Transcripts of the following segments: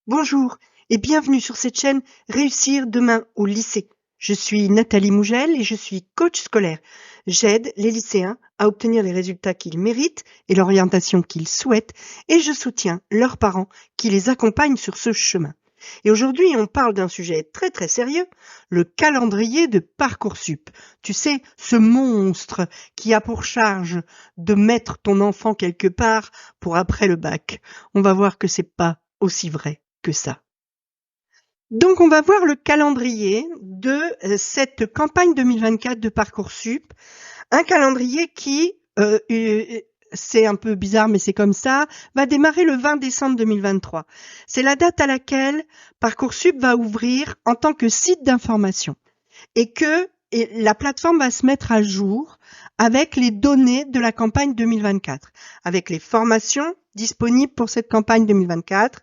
Bonjour et bienvenue sur cette chaîne Réussir demain au lycée. Je suis Nathalie Mougel et je suis coach scolaire. J'aide les lycéens à obtenir les résultats qu'ils méritent et l'orientation qu'ils souhaitent et je soutiens leurs parents qui les accompagnent sur ce chemin. Et aujourd'hui, on parle d'un sujet très très sérieux, le calendrier de Parcoursup. Tu sais, ce monstre qui a pour charge de mettre ton enfant quelque part pour après le bac. On va voir que c'est pas aussi vrai que ça. Donc on va voir le calendrier de cette campagne 2024 de Parcoursup, un calendrier qui, c'est un peu bizarre mais c'est comme ça, va démarrer le 20 décembre 2023. C'est la date à laquelle Parcoursup va ouvrir en tant que site d'information et la plateforme va se mettre à jour avec les données de la campagne 2024, avec les formations disponibles pour cette campagne 2024,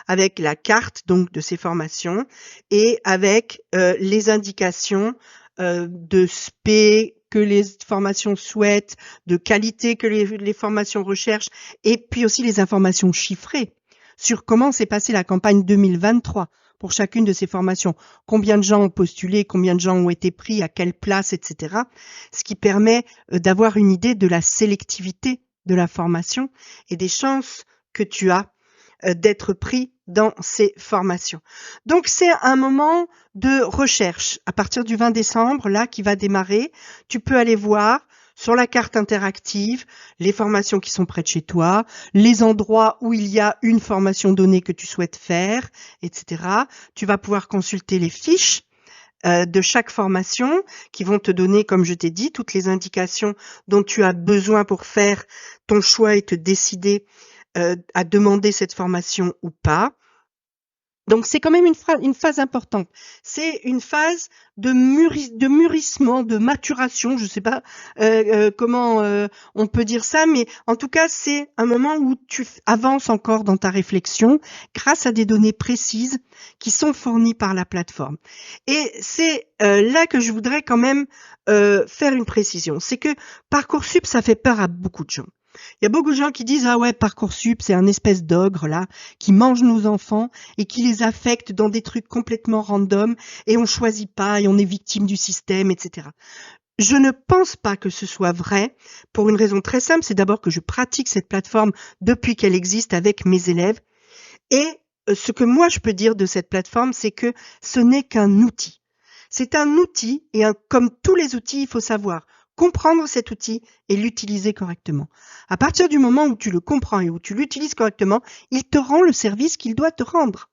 avec la carte donc de ces formations et avec les indications de spé que les formations souhaitent, de qualité que les formations recherchent, et puis aussi les informations chiffrées sur comment s'est passée la campagne 2023 pour chacune de ces formations. Combien de gens ont postulé, combien de gens ont été pris, à quelle place, etc. Ce qui permet d'avoir une idée de la sélectivité de la formation et des chances que tu as d'être pris dans ces formations. Donc c'est un moment de recherche à partir du 20 décembre, là, qui va démarrer. Tu peux aller voir sur la carte interactive les formations qui sont près de chez toi, les endroits où il y a une formation donnée que tu souhaites faire, etc. Tu vas pouvoir consulter les fiches de chaque formation qui vont te donner, comme je t'ai dit, toutes les indications dont tu as besoin pour faire ton choix et te décider à demander cette formation ou pas. Donc c'est quand même une phase importante. C'est une phase de mûrissement, de maturation, je ne sais pas comment on peut dire ça, mais en tout cas c'est un moment où tu avances encore dans ta réflexion grâce à des données précises qui sont fournies par la plateforme. Et c'est là que je voudrais quand même faire une précision. C'est que Parcoursup, ça fait peur à beaucoup de gens. Il y a beaucoup de gens qui disent ah ouais, Parcoursup c'est un espèce d'ogre là qui mange nos enfants et qui les affecte dans des trucs complètement random et on choisit pas et on est victime du système, etc. Je ne pense pas que ce soit vrai pour une raison très simple, c'est d'abord que je pratique cette plateforme depuis qu'elle existe avec mes élèves et ce que moi je peux dire de cette plateforme, c'est que ce n'est qu'un outil. C'est un outil et comme tous les outils, il faut savoir comprendre cet outil et l'utiliser correctement. À partir du moment où tu le comprends et où tu l'utilises correctement, il te rend le service qu'il doit te rendre.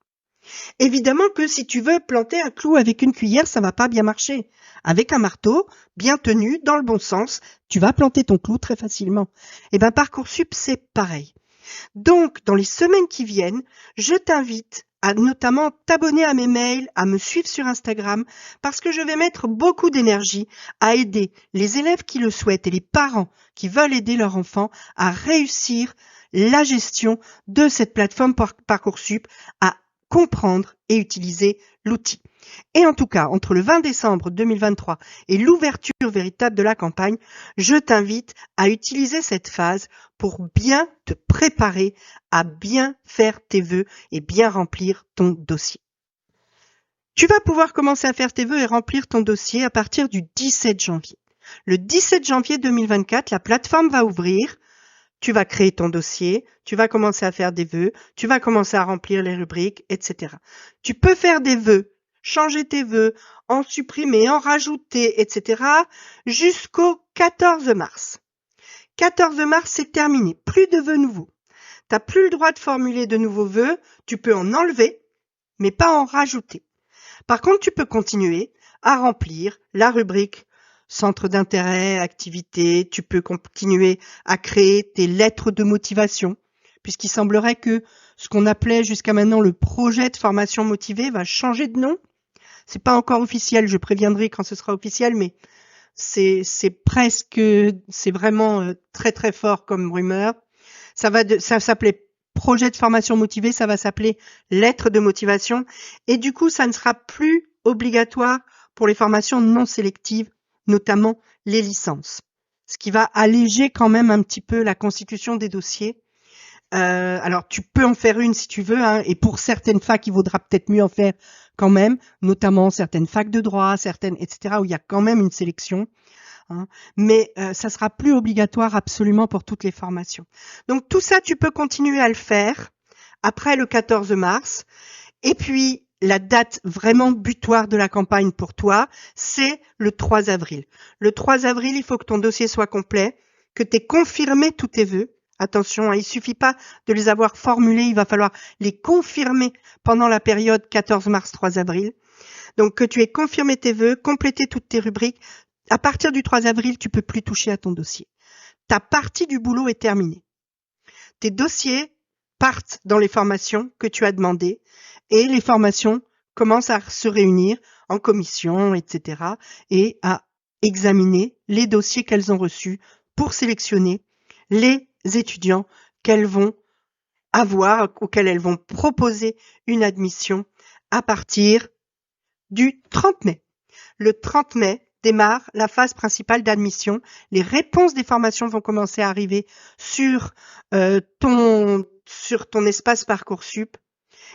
Évidemment que si tu veux planter un clou avec une cuillère, ça va pas bien marcher. Avec un marteau, bien tenu, dans le bon sens, tu vas planter ton clou très facilement. Et ben, Parcoursup, c'est pareil. Donc, dans les semaines qui viennent, je t'invite à notamment t'abonner à mes mails, à me suivre sur Instagram, parce que je vais mettre beaucoup d'énergie à aider les élèves qui le souhaitent et les parents qui veulent aider leur enfant à réussir la gestion de cette plateforme Parcoursup, à comprendre et utiliser l'outil. Et en tout cas, entre le 20 décembre 2023 et l'ouverture véritable de la campagne, je t'invite à utiliser cette phase pour bien te préparer à bien faire tes vœux et bien remplir ton dossier. Tu vas pouvoir commencer à faire tes vœux et remplir ton dossier à partir du 17 janvier. Le 17 janvier 2024, la plateforme va ouvrir. Tu vas créer ton dossier, tu vas commencer à faire des vœux, tu vas commencer à remplir les rubriques, etc. Tu peux faire des vœux, changer tes vœux, en supprimer, en rajouter, etc. jusqu'au 14 mars. 14 mars, c'est terminé. Plus de vœux nouveaux. Tu n'as plus le droit de formuler de nouveaux vœux. Tu peux en enlever, mais pas en rajouter. Par contre, tu peux continuer à remplir la rubrique centre d'intérêt, activité. Tu peux continuer à créer tes lettres de motivation, puisqu'il semblerait que ce qu'on appelait jusqu'à maintenant le projet de formation motivée va changer de nom. C'est pas encore officiel, je préviendrai quand ce sera officiel, mais c'est vraiment très très fort comme rumeur. Ça s'appelait projet de formation motivée, ça va s'appeler lettre de motivation, et du coup, ça ne sera plus obligatoire pour les formations non sélectives, notamment les licences. Ce qui va alléger quand même un petit peu la constitution des dossiers. Alors tu peux en faire une si tu veux, hein, et pour certaines facs, il vaudra peut-être mieux en faire quand même, notamment certaines facs de droit, certaines, etc., où il y a quand même une sélection. Hein, mais ça sera plus obligatoire absolument pour toutes les formations. Donc tout ça, tu peux continuer à le faire après le 14 mars. Et puis, la date vraiment butoir de la campagne pour toi, c'est le 3 avril. Le 3 avril, il faut que ton dossier soit complet, que tu aies confirmé tous tes vœux. Attention, hein, il suffit pas de les avoir formulés, il va falloir les confirmer pendant la période 14 mars 3 avril. Donc que tu aies confirmé tes vœux, complété toutes tes rubriques. À partir du 3 avril, tu peux plus toucher à ton dossier. Ta partie du boulot est terminée. Tes dossiers partent dans les formations que tu as demandées et les formations commencent à se réunir en commission, etc. et à examiner les dossiers qu'elles ont reçus pour sélectionner les étudiants qu'elles vont avoir, auxquels elles vont proposer une admission à partir du 30 mai. Le 30 mai démarre la phase principale d'admission. Les réponses des formations vont commencer à arriver sur ton espace Parcoursup.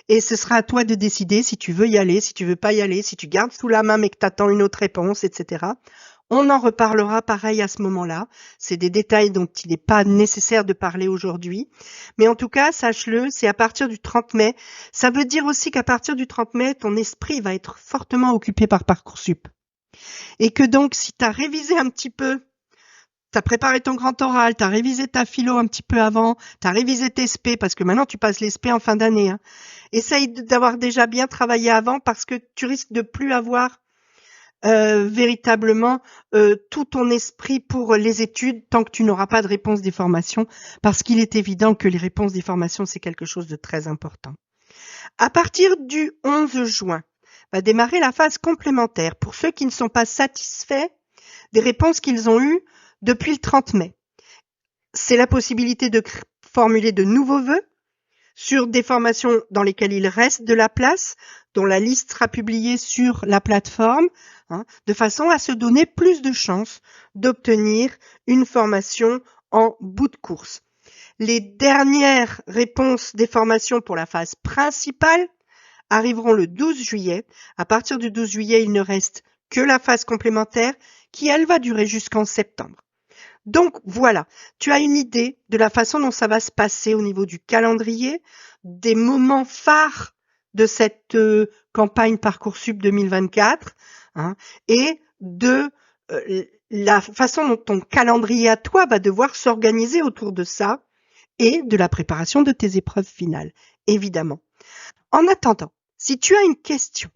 Et ce sera à toi de décider si tu veux y aller, si tu veux pas y aller, si tu gardes sous la main mais que tu attends une autre réponse, etc. On en reparlera pareil à ce moment-là. C'est des détails dont il n'est pas nécessaire de parler aujourd'hui. Mais en tout cas, sache-le, c'est à partir du 30 mai. Ça veut dire aussi qu'à partir du 30 mai, ton esprit va être fortement occupé par Parcoursup. Et que donc, si tu as révisé un petit peu, tu as préparé ton grand oral, tu as révisé ta philo un petit peu avant, tu as révisé tes SP, parce que maintenant tu passes les SP en fin d'année. Hein. Essaye d'avoir déjà bien travaillé avant parce que tu risques de plus avoir véritablement tout ton esprit pour les études tant que tu n'auras pas de réponse des formations, parce qu'il est évident que les réponses des formations, c'est quelque chose de très important. À partir du 11 juin, va démarrer la phase complémentaire pour ceux qui ne sont pas satisfaits des réponses qu'ils ont eues depuis le 30 mai. C'est la possibilité de formuler de nouveaux vœux sur des formations dans lesquelles il reste de la place, dont la liste sera publiée sur la plateforme, de façon à se donner plus de chances d'obtenir une formation en bout de course. Les dernières réponses des formations pour la phase principale arriveront le 12 juillet. À partir du 12 juillet, il ne reste que la phase complémentaire qui, elle, va durer jusqu'en septembre. Donc voilà, tu as une idée de la façon dont ça va se passer au niveau du calendrier, des moments phares de cette campagne Parcoursup 2024 et de la façon dont ton calendrier à toi va devoir s'organiser autour de ça et de la préparation de tes épreuves finales, évidemment. En attendant, si tu as une question,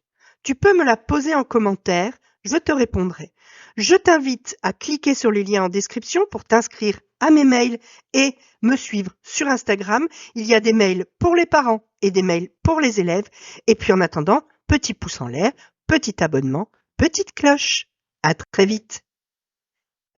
tu peux me la poser en commentaire, je te répondrai. Je t'invite à cliquer sur les liens en description pour t'inscrire à mes mails et me suivre sur Instagram. Il y a des mails pour les parents et des mails pour les élèves. Et puis en attendant, petit pouce en l'air, petit abonnement, petite cloche. À très vite.